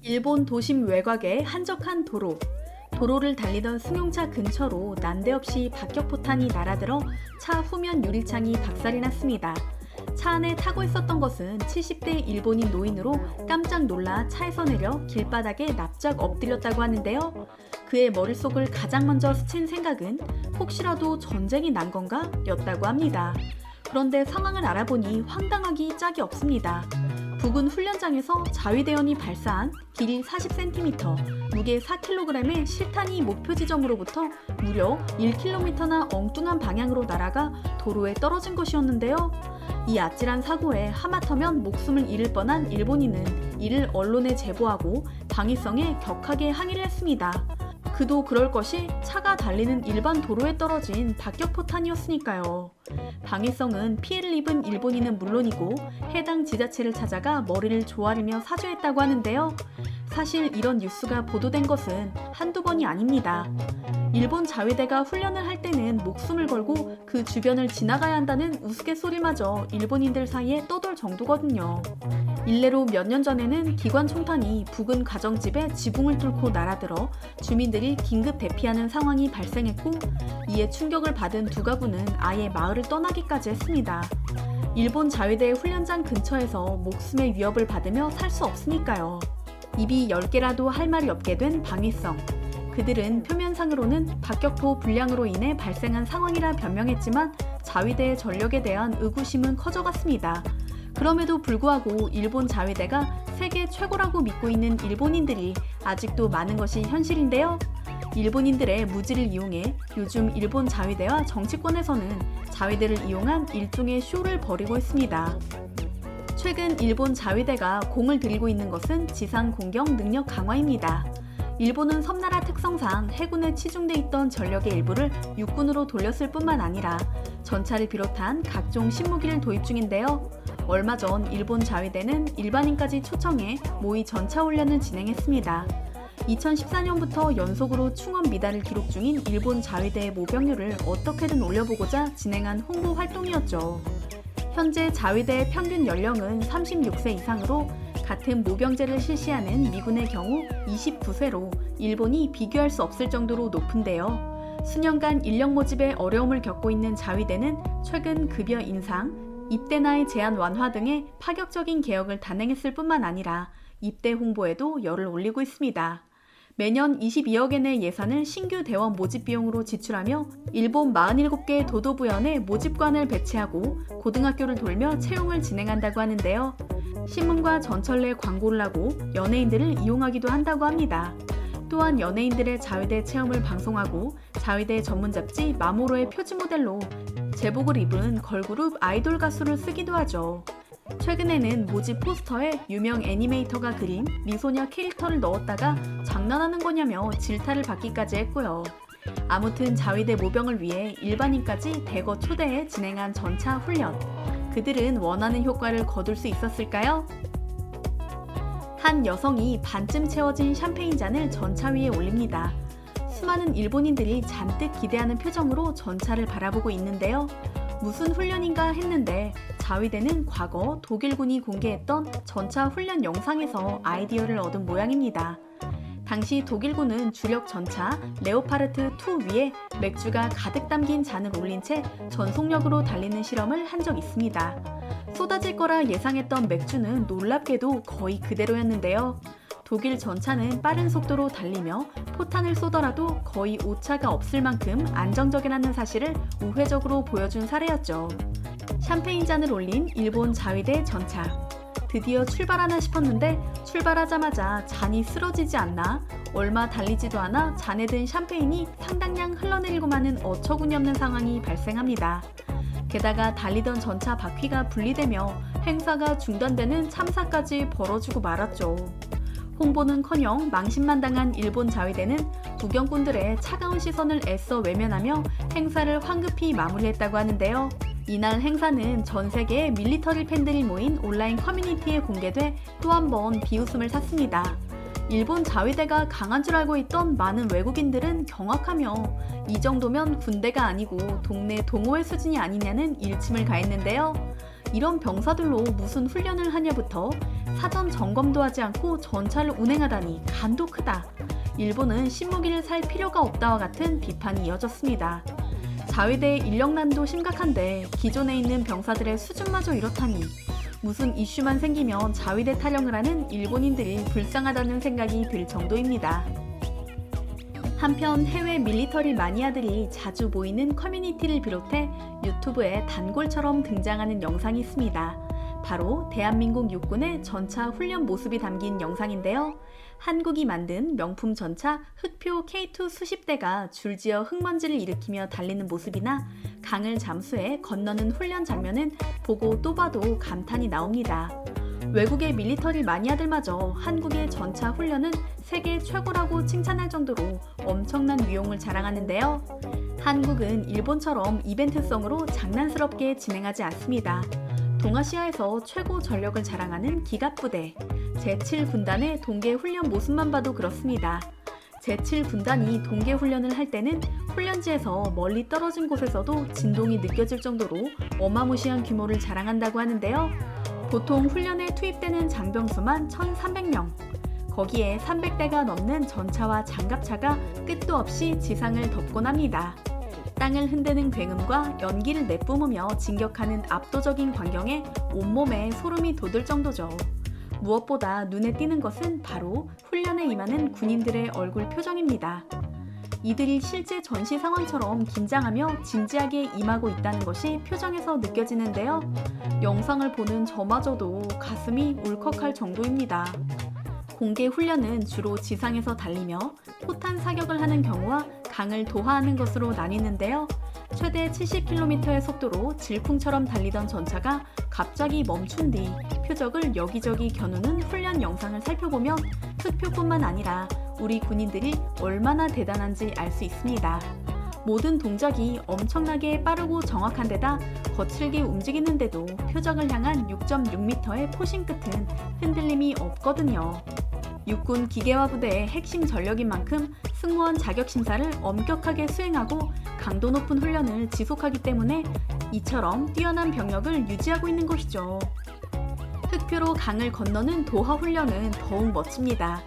일본 도심 외곽의 한적한 도로. 도로를 달리던 승용차 근처로 난데없이 박격포탄이 날아들어 차 후면 유리창이 박살이 났습니다. 차 안에 타고 있었던 것은 70대 일본인 노인으로 깜짝 놀라 차에서 내려 길바닥에 납작 엎드렸다고 하는데요. 그의 머릿속을 가장 먼저 스친 생각은 혹시라도 전쟁이 난 건가? 였다고 합니다. 그런데 상황을 알아보니 황당하기 짝이 없습니다. 부근 훈련장에서 자위대원이 발사한 길이 40cm, 무게 4kg의 실탄이 목표 지점으로부터 무려 1km나 엉뚱한 방향으로 날아가 도로에 떨어진 것이었는데요. 이 아찔한 사고에 하마터면 목숨을 잃을 뻔한 일본인은 이를 언론에 제보하고 방위성에 격하게 항의를 했습니다. 그도 그럴 것이 차가 달리는 일반 도로에 떨어진 박격포탄이었으니까요. 방위성은 피해를 입은 일본인은 물론이고 해당 지자체를 찾아가 머리를 조아리며 사죄했다고 하는데요. 사실 이런 뉴스가 보도된 것은 한두 번이 아닙니다. 일본 자위대가 훈련을 할 때는 목숨을 걸고 그 주변을 지나가야 한다는 우스갯소리마저 일본인들 사이에 떠돌 정도거든요. 일례로 몇 년 전에는 기관 총탄이 부근 가정집에 지붕을 뚫고 날아들어 주민들이 긴급 대피하는 상황이 발생했고, 이에 충격을 받은 두 가구는 아예 마을을 떠나기까지 했습니다. 일본 자위대의 훈련장 근처에서 목숨의 위협을 받으며 살 수 없으니까요. 입이 10개라도 할 말이 없게 된 방위성. 그들은 표면상으로는 박격포 불량으로 인해 발생한 상황이라 변명했지만 자위대의 전력에 대한 의구심은 커져갔습니다. 그럼에도 불구하고 일본 자위대가 세계 최고라고 믿고 있는 일본인들이 아직도 많은 것이 현실인데요. 일본인들의 무지를 이용해 요즘 일본 자위대와 정치권에서는 자위대를 이용한 일종의 쇼를 벌이고 있습니다. 최근 일본 자위대가 공을 들이고 있는 것은 지상 공격 능력 강화입니다. 일본은 섬나라 특성상 해군에 치중돼 있던 전력의 일부를 육군으로 돌렸을 뿐만 아니라 전차를 비롯한 각종 신무기를 도입 중인데요. 얼마 전 일본 자위대는 일반인까지 초청해 모의 전차 훈련을 진행했습니다. 2014년부터 연속으로 충원 미달을 기록 중인 일본 자위대의 모병률을 어떻게든 올려보고자 진행한 홍보 활동이었죠. 현재 자위대의 평균 연령은 36세 이상으로 같은 모병제를 실시하는 미군의 경우 29세로 일본이 비교할 수 없을 정도로 높은데요. 수년간 인력 모집에 어려움을 겪고 있는 자위대는 최근 급여 인상, 입대 나이 제한 완화 등의 파격적인 개혁을 단행했을 뿐만 아니라 입대 홍보에도 열을 올리고 있습니다. 매년 22억엔의 예산을 신규 대원 모집 비용으로 지출하며 일본 47개 도도부현에 모집관을 배치하고 고등학교를 돌며 채용을 진행한다고 하는데요. 신문과 전철 내 광고를 하고 연예인들을 이용하기도 한다고 합니다. 또한 연예인들의 자위대 체험을 방송하고 자위대 전문 잡지 마모로의 표지 모델로 제복을 입은 걸그룹 아이돌 가수를 쓰기도 하죠. 최근에는 모집 포스터에 유명 애니메이터가 그린 미소녀 캐릭터를 넣었다가 장난하는 거냐며 질타를 받기까지 했고요. 아무튼 자위대 모병을 위해 일반인까지 대거 초대해 진행한 전차 훈련. 그들은 원하는 효과를 거둘 수 있었을까요? 한 여성이 반쯤 채워진 샴페인 잔을 전차 위에 올립니다. 수많은 일본인들이 잔뜩 기대하는 표정으로 전차를 바라보고 있는데요. 무슨 훈련인가 했는데 자위대는 과거 독일군이 공개했던 전차 훈련 영상에서 아이디어를 얻은 모양입니다. 당시 독일군은 주력 전차 레오파르트 2 위에 맥주가 가득 담긴 잔을 올린 채 전속력으로 달리는 실험을 한 적 있습니다. 쏟아질 거라 예상했던 맥주는 놀랍게도 거의 그대로였는데요. 독일 전차는 빠른 속도로 달리며 포탄을 쏘더라도 거의 오차가 없을 만큼 안정적이라는 사실을 우회적으로 보여준 사례였죠. 샴페인 잔을 올린 일본 자위대 전차. 드디어 출발하나 싶었는데 출발하자마자 잔이 쓰러지지 않나, 얼마 달리지도 않아 잔에 든 샴페인이 상당량 흘러내리고 마는 어처구니없는 상황이 발생합니다. 게다가 달리던 전차 바퀴가 분리되며 행사가 중단되는 참사까지 벌어지고 말았죠. 홍보는커녕 망신만당한 일본 자위대는 구경꾼들의 차가운 시선을 애써 외면하며 행사를 황급히 마무리했다고 하는데요. 이날 행사는 전 세계의 밀리터리 팬들이 모인 온라인 커뮤니티에 공개돼 또 한 번 비웃음을 샀습니다. 일본 자위대가 강한 줄 알고 있던 많은 외국인들은 경악하며 이 정도면 군대가 아니고 동네 동호회 수준이 아니냐는 일침을 가했는데요. 이런 병사들로 무슨 훈련을 하냐부터 사전 점검도 하지 않고 전차를 운행하다니 간도 크다. 일본은 신무기를 살 필요가 없다와 같은 비판이 이어졌습니다. 자위대의 인력난도 심각한데 기존에 있는 병사들의 수준마저 이렇다니 무슨 이슈만 생기면 자위대 타령을 하는 일본인들이 불쌍하다는 생각이 들 정도입니다. 한편 해외 밀리터리 마니아들이 자주 모이는 커뮤니티를 비롯해 유튜브에 단골처럼 등장하는 영상이 있습니다. 바로 대한민국 육군의 전차 훈련 모습이 담긴 영상인데요. 한국이 만든 명품 전차 흑표 K2 수십 대가 줄지어 흙먼지를 일으키며 달리는 모습이나 강을 잠수해 건너는 훈련 장면은 보고 또 봐도 감탄이 나옵니다. 외국의 밀리터리 마니아들마저 한국의 전차 훈련은 세계 최고라고 칭찬할 정도로 엄청난 위용을 자랑하는데요. 한국은 일본처럼 이벤트성으로 장난스럽게 진행하지 않습니다. 동아시아에서 최고 전력을 자랑하는 기갑부대, 제7군단의 동계훈련 모습만 봐도 그렇습니다. 제7군단이 동계훈련을 할 때는 훈련지에서 멀리 떨어진 곳에서도 진동이 느껴질 정도로 어마무시한 규모를 자랑한다고 하는데요. 보통 훈련에 투입되는 장병수만 1,300명, 거기에 300대가 넘는 전차와 장갑차가 끝도 없이 지상을 덮곤 합니다. 땅을 흔드는 굉음과 연기를 내뿜으며 진격하는 압도적인 광경에 온몸에 소름이 돋을 정도죠. 무엇보다 눈에 띄는 것은 바로 훈련에 임하는 군인들의 얼굴 표정입니다. 이들이 실제 전시 상황처럼 긴장하며 진지하게 임하고 있다는 것이 표정에서 느껴지는데요. 영상을 보는 저마저도 가슴이 울컥할 정도입니다. 공개 훈련은 주로 지상에서 달리며 포탄 사격을 하는 경우와 강을 도하하는 것으로 나뉘는데요. 최대 70km의 속도로 질풍처럼 달리던 전차가 갑자기 멈춘 뒤 표적을 여기저기 겨누는 훈련 영상을 살펴보면 흑표뿐만 아니라 우리 군인들이 얼마나 대단한지 알 수 있습니다. 모든 동작이 엄청나게 빠르고 정확한 데다 거칠게 움직이는데도 표적을 향한 6.6m의 포신 끝은 흔들림이 없거든요. 육군 기계화 부대의 핵심 전력인 만큼 승무원 자격 심사를 엄격하게 수행하고 강도 높은 훈련을 지속하기 때문에 이처럼 뛰어난 병력을 유지하고 있는 것이죠. 흑표로 강을 건너는 도하 훈련은 더욱 멋집니다.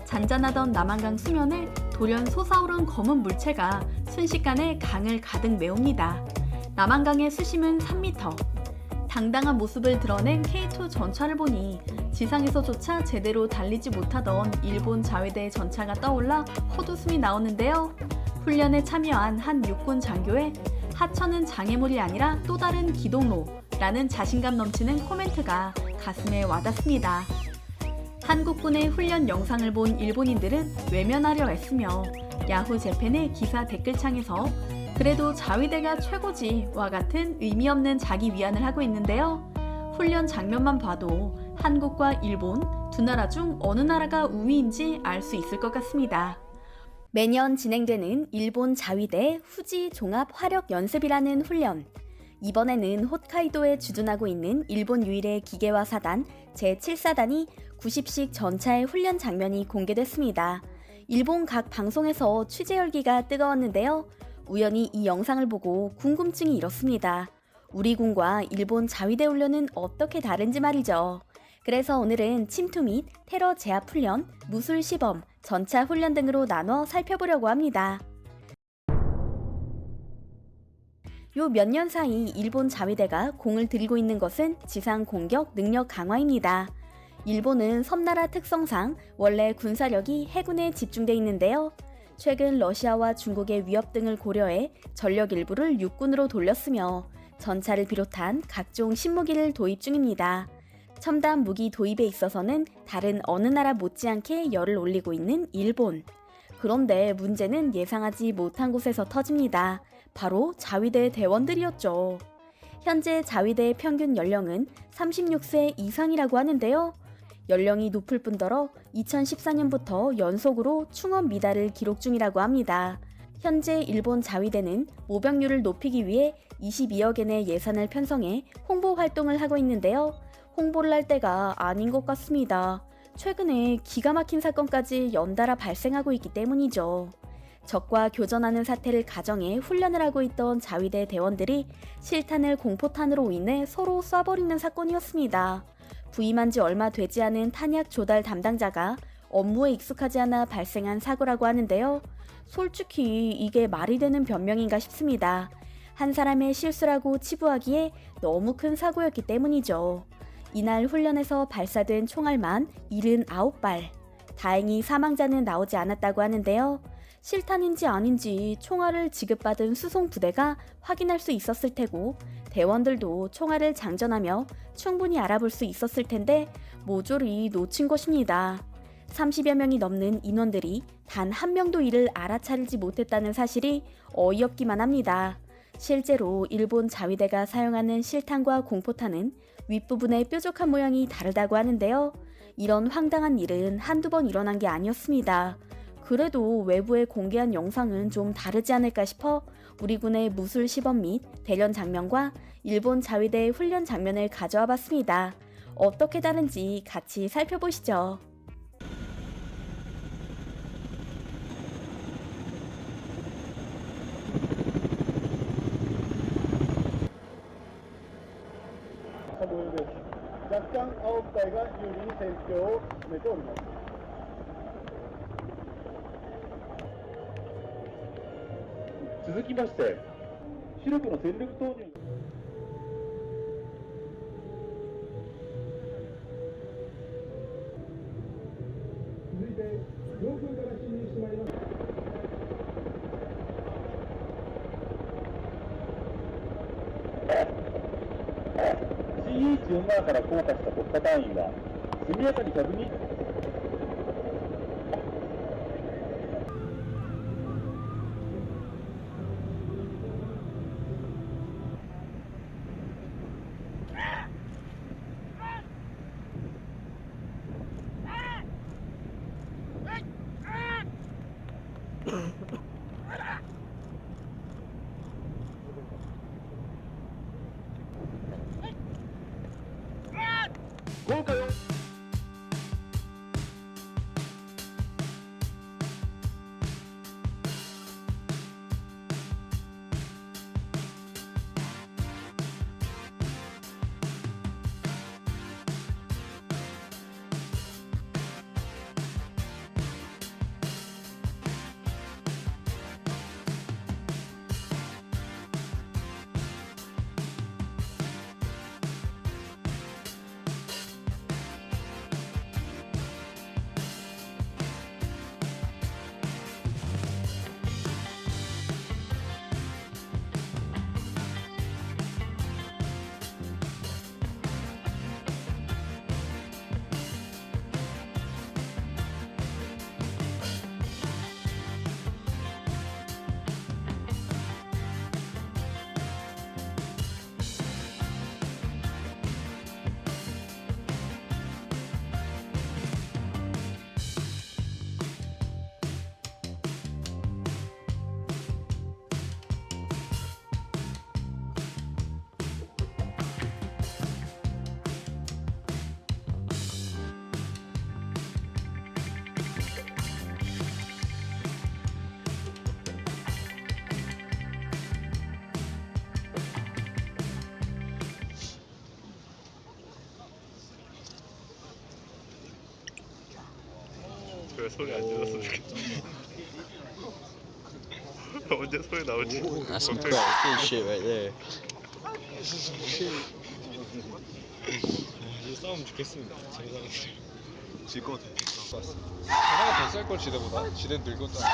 잔잔하던 남한강 수면에 돌연 솟아오른 검은 물체가 순식간에 강을 가득 메웁니다. 남한강의 수심은 3m. 당당한 모습을 드러낸 K2 전차를 보니 지상에서조차 제대로 달리지 못하던 일본 자위대 전차가 떠올라 헛웃음이 나오는데요. 훈련에 참여한 한 육군 장교의 하천은 장애물이 아니라 또 다른 기동로라는 자신감 넘치는 코멘트가 가슴에 와닿습니다. 한국군의 훈련 영상을 본 일본인들은 외면하려 애쓰며 야후 재팬의 기사 댓글창에서 그래도 자위대가 최고지와 같은 의미 없는 자기 위안을 하고 있는데요. 훈련 장면만 봐도 한국과 일본 두 나라 중 어느 나라가 우위인지 알 수 있을 것 같습니다. 매년 진행되는 일본 자위대 후지 종합 화력 연습이라는 훈련. 이번에는 홋카이도에 주둔하고 있는 일본 유일의 기계화 사단 제7사단이 90식 전차의 훈련 장면이 공개됐습니다. 일본 각 방송에서 취재 열기가 뜨거웠는데요. 우연히 이 영상을 보고 궁금증이 일었습니다. 우리 군과 일본 자위대 훈련은 어떻게 다른지 말이죠. 그래서 오늘은 침투 및 테러 제압 훈련, 무술 시범, 전차 훈련 등으로 나눠 살펴보려고 합니다. 요 몇 년 사이 일본 자위대가 공을 들이고 있는 것은 지상 공격 능력 강화입니다. 일본은 섬나라 특성상 원래 군사력이 해군에 집중돼 있는데요. 최근 러시아와 중국의 위협 등을 고려해 전력 일부를 육군으로 돌렸으며 전차를 비롯한 각종 신무기를 도입 중입니다. 첨단 무기 도입에 있어서는 다른 어느 나라 못지않게 열을 올리고 있는 일본. 그런데 문제는 예상하지 못한 곳에서 터집니다. 바로 자위대 대원들이었죠. 현재 자위대의 평균 연령은 36세 이상이라고 하는데요. 연령이 높을 뿐더러 2014년부터 연속으로 충원 미달을 기록 중이라고 합니다. 현재 일본 자위대는 모병률을 높이기 위해 22억엔의 예산을 편성해 홍보 활동을 하고 있는데요. 홍보를 할 때가 아닌 것 같습니다. 최근에 기가 막힌 사건까지 연달아 발생하고 있기 때문이죠. 적과 교전하는 사태를 가정해 훈련을 하고 있던 자위대 대원들이 실탄을 공포탄으로 인해 서로 쏴버리는 사건이었습니다. 부임한 지 얼마 되지 않은 탄약 조달 담당자가 업무에 익숙하지 않아 발생한 사고라고 하는데요. 솔직히 이게 말이 되는 변명인가 싶습니다. 한 사람의 실수라고 치부하기에 너무 큰 사고였기 때문이죠. 이날 훈련에서 발사된 총알만 79발. 다행히 사망자는 나오지 않았다고 하는데요. 실탄인지 아닌지 총알을 지급받은 수송부대가 확인할 수 있었을 테고 대원들도 총알을 장전하며 충분히 알아볼 수 있었을 텐데 모조리 놓친 것입니다. 30여 명이 넘는 인원들이 단 한 명도 이를 알아차리지 못했다는 사실이 어이없기만 합니다. 실제로 일본 자위대가 사용하는 실탄과 공포탄은 윗부분의 뾰족한 모양이 다르다고 하는데요. 이런 황당한 일은 한두 번 일어난 게 아니었습니다. 그래도 외부에 공개한 영상은 좀 다르지 않을까 싶어 우리 군의 무술 시범 및 대련 장면과 일본 자위대의 훈련 장면을 가져와 봤습니다. 어떻게 다른지 같이 살펴보시죠.若干青部隊が有利に戦況を進めております。続きまして、主力の戦力投入。続いて上空から進入してまいります。CH47 から降下した国家隊員は速やかに客に降下よ。왜 소리 안 질렀으면 좋겠다. 언제 소리 나올지. That's some crack shit right there. 이제 싸우면 좋겠습니다. 재상이들. 질것 같아. 하나가 더 쌀걸 지대보다. 지대는 늙었잖아.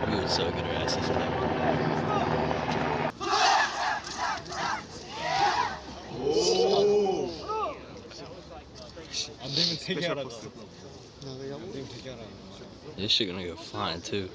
We would so get our asses kicked. 안 되면 되게 하라. 안 되면 되게 하라. This shit gonna go flying too.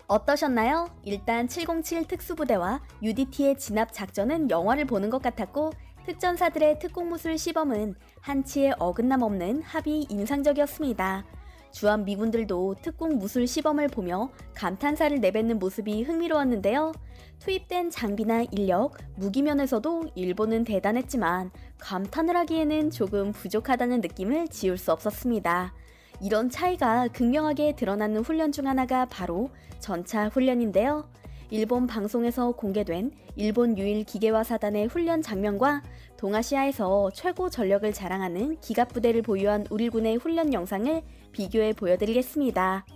어떠셨나요? 일단 707 특수부대와 UDT의 진압 작전은 영화를 보는 것 같았고 특전사들의 특공무술 시범은 한치의 어긋남 없는 합이 인상적이었습니다. 주한 미군들도 특공무술 시범을 보며 감탄사를 내뱉는 모습이 흥미로웠는데요. 투입된 장비나 인력, 무기면에서도 일본은 대단했지만 감탄을 하기에는 조금 부족하다는 느낌을 지울 수 없었습니다. 이런 차이가 극명하게 드러나는 훈련 중 하나가 바로 전차 훈련인데요. 일본 방송에서 공개된 일본 유일 기계화 사단의 훈련 장면과 동아시아에서 최고 전력을 자랑하는 기갑부대를 보유한 우리군의 훈련 영상을 비교해 보여드리겠습니다.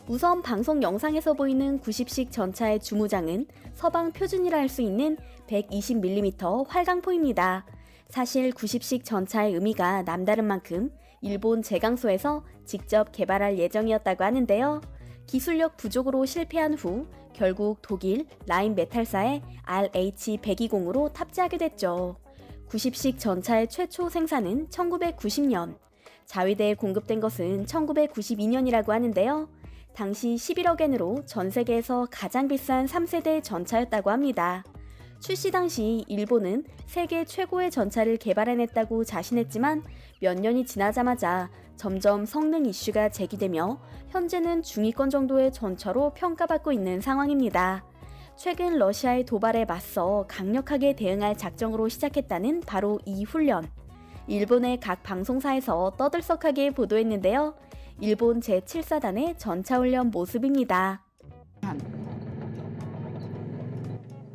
우선 방송 영상에서 보이는 90식 전차의 주무장은 서방 표준이라 할 수 있는 120mm 활강포입니다. 사실 90식 전차의 의미가 남다른 만큼 일본 제강소에서 직접 개발할 예정이었다고 하는데요. 기술력 부족으로 실패한 후 결국 독일 라인 메탈사의 RH-120으로 탑재하게 됐죠. 90식 전차의 최초 생산은 1990년, 자위대에 공급된 것은 1992년이라고 하는데요. 당시 11억엔으로 전 세계에서 가장 비싼 3세대 전차였다고 합니다. 출시 당시 일본은 세계 최고의 전차를 개발해냈다고 자신했지만 몇 년이 지나자마자 점점 성능 이슈가 제기되며 현재는 중위권 정도의 전차로 평가받고 있는 상황입니다. 최근 러시아의 도발에 맞서 강력하게 대응할 작정으로 시작했다는 바로 이 훈련. 일본의 각 방송사에서 떠들썩하게 보도했는데요. 일본 제7사단의 전차훈련 모습입니다.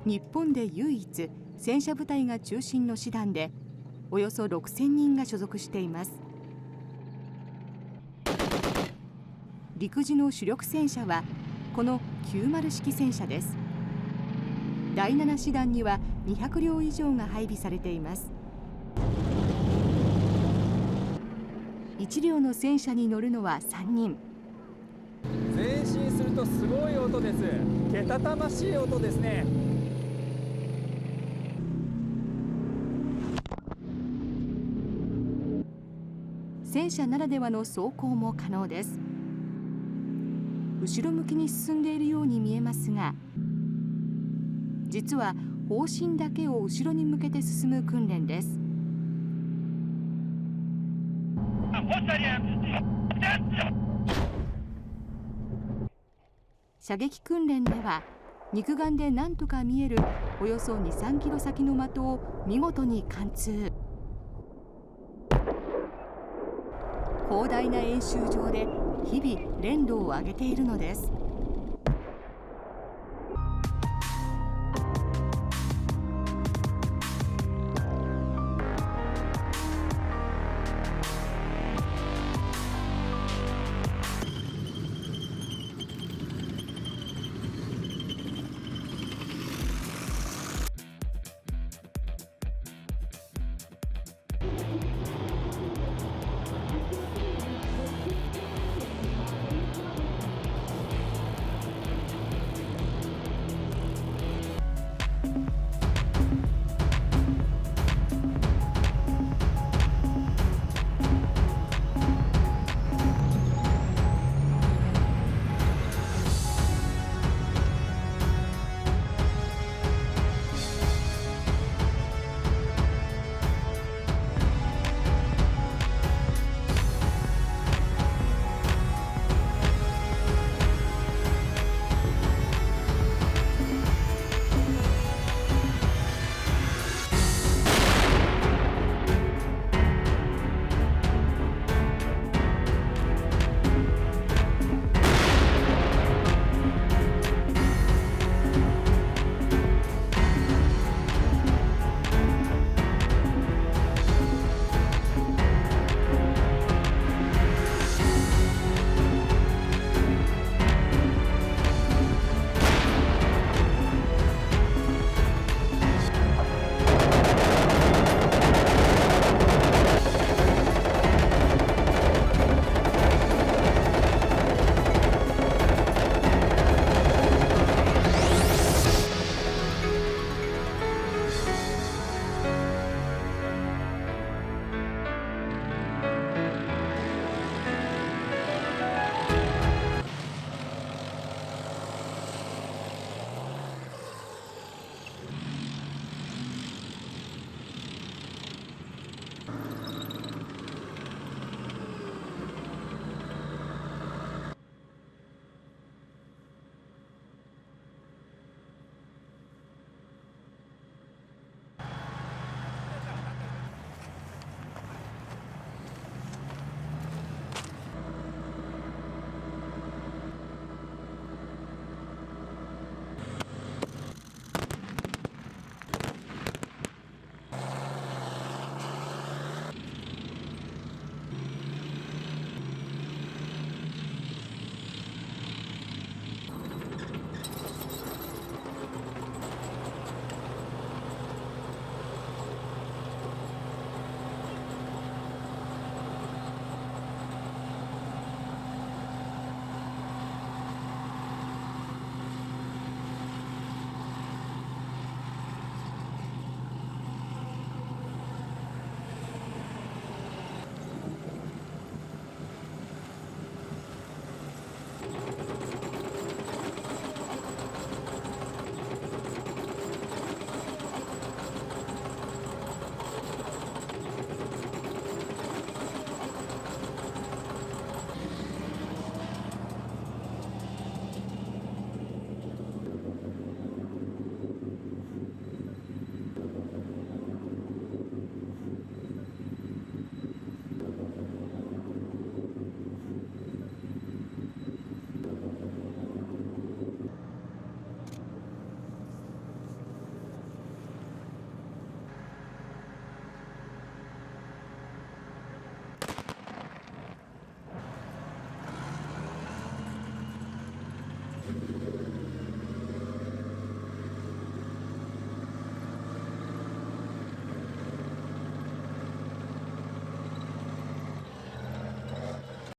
日本で唯一戦車部隊が中心の師団でおよそ6000人が所属しています。陸自の主力戦車はこの90式戦車です。第7師団には200両以上が配備されています。1両の戦車に乗るのは3人。前進するとすごい音です。けたたましい音ですね。戦車ならではの走行も可能です。後ろ向きに進んでいるように見えますが、実は砲身だけを後ろに向けて進む訓練です。射撃訓練では肉眼で何とか見えるおよそ 2,3 キロ先の的を見事に貫通。広大な演習場で日々練度を上げているのです。